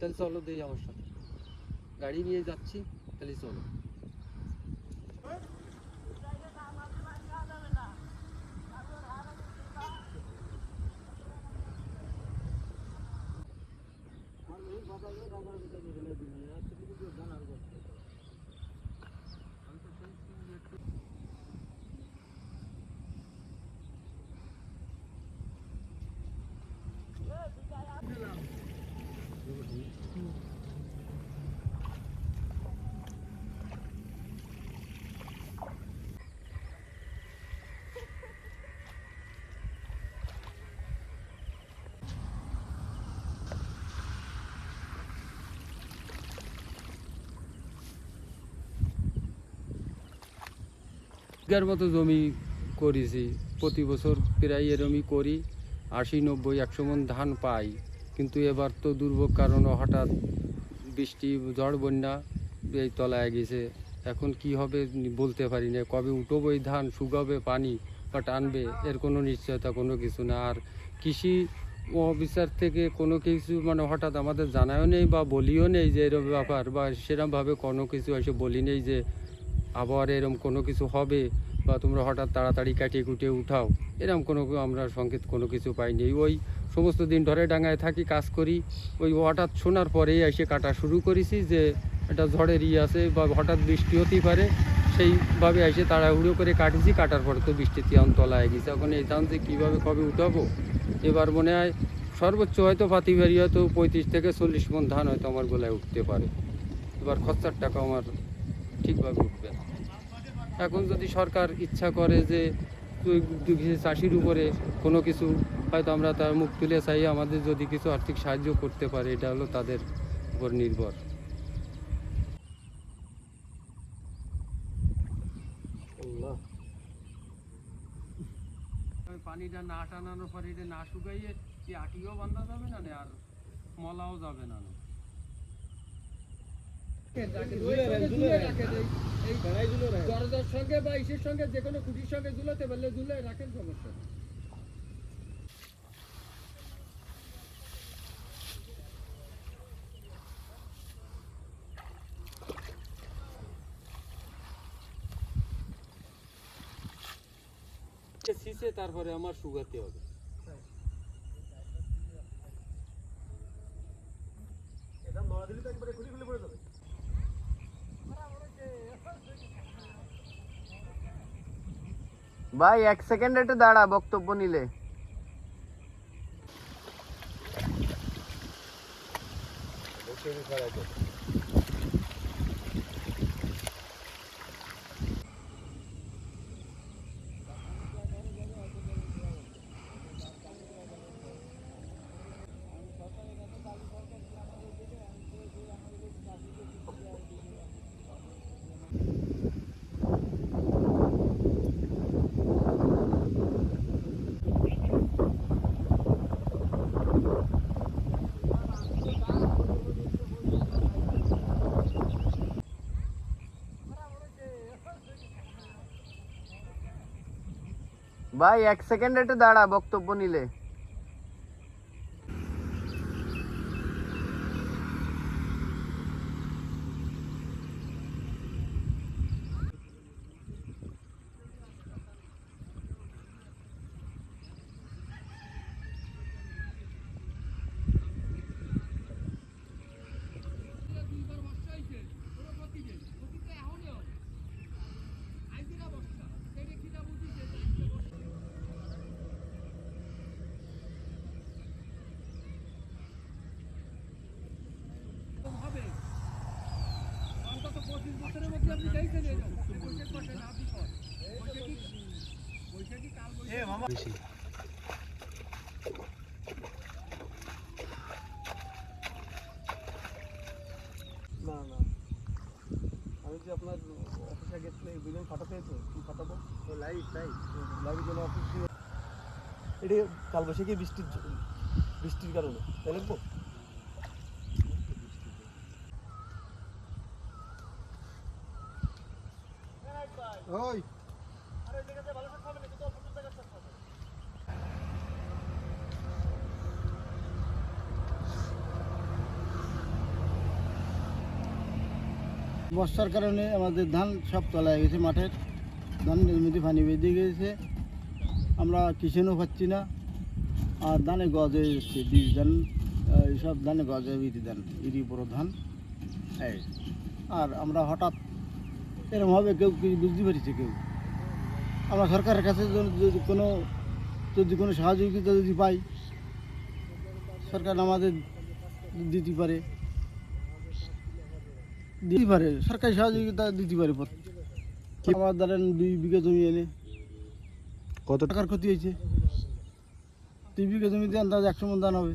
তাহলে চলো দেই আমার সাথে, গাড়ি নিয়ে যাচ্ছি, তাহলে চলো। বিঘার মতো জমি করেছি, প্রতি বছর প্রায় এরমই করি, 80-90-100 মণ ধান পাই। কিন্তু এবার তো দুর্ভোগ কারণে হঠাৎ বৃষ্টি ঝড় বন্যা এই তলায় গেছে। এখন কি হবে বলতে পারি না, কবে উঠবো এই ধান, শুকাবে পানি বা টানবে, এর কোনো নিশ্চয়তা কোনো কিছু না। আর কৃষি অফিসার থেকে কোনো কিছু মানে হঠাৎ আমাদের জানাও নেই বা বলিও নেই যে এরকম ব্যাপার, বা সেরকমভাবে কোনো কিছু এসে বলি নেই যে আবহাওয়ার এরকম কোনো কিছু হবে বা তোমরা হঠাৎ তাড়াতাড়ি কাটিয়ে কুটিয়ে উঠাও, এরকম কোনো আমরা সংকেত কোনো কিছু পাইনি। ওই সমস্ত দিন ধরে ডাঙায় থাকি, কাজ করি, ওই হঠাৎ শোনার পরেই এসে কাটা শুরু করেছি যে এটা ঝড়ের আছে বা হঠাৎ বৃষ্টি হতেই পারে, সেইভাবে এসে তাড়াহুড়ো করে কাটিছি। কাটার পরে তো বৃষ্টির তিয়ান তলায় গেছে। এখন এই ধান যে কীভাবে কবে উঠাবো, এবার মনে হয় সর্বোচ্চ হয়তো পাতিবাড়ি হয়তো 35 থেকে 40 মণ ধান হয়তো আমার গোলায় উঠতে পারে। এবার খরচার টাকা আমার ঠিকভাবে উঠবে না। এখন যদি সরকার ইচ্ছা করে যে চাষির উপরে কোনো কিছু হয়তো আমরা তার মুখ তুলে চাই, আমাদের যদি কিছু আর্থিক সাহায্য করতে পারে, এটা হলো তাদের উপর নির্ভর। পানিটা না টানানোর পরে এটা না শুকাইয়ে কি আটিও বাঁধা যাবে না, আর মলাও যাবে না। দরজার সঙ্গে বা ইসের সঙ্গে যে কোনো খুঁটির সঙ্গে ঝুলাতে পারলে ঝুলে রাখেন, সমস্যা নেই। শীষে তারপরে আমার শুকাতে হবে। ভাই 1 সেকেন্ড একটু দাঁড়া, বক্তব্য নিলে। ভাই 1 সেকেন্ড একটু দাঁড়া, বক্তব্য নিলে। না না, আমি যে আপনার অফিসে গেছিলে বিলিং ফাটাতে তো কি ফাটাবো, লাইট লাইটের জন্য অফিস। এটা কালবৈশাখী বৃষ্টির কারণে তাই লিখবো। ওই বর্ষার কারণে আমাদের ধান সব তলায় গেছে, মাঠের ধান জমিতে পানি বেঁধে গেছে, আমরা কিষেনও পাচ্ছি না। আর ধানে গজ হয়ে যাচ্ছে, বীজ ধান এইসব ধানে গজ হয়ে বিটি ধান, ইরি বড় ধান এই। আর আমরা হঠাৎ এরকম হবে কেউ কিছু বুঝতে পারছে কেউ। আমরা সরকারের কাছে যদি কোনো সহযোগিতা যদি পাই, সরকার আমাদের দিতে পারে সরকারি সহযোগিতা দিতে পারে। আমার ধরেন 2 বিঘা জমি এনে কত টাকার ক্ষতি হয়েছে, 2 বিঘা জমিতে আন্দাজ 100 মণ ধান হবে।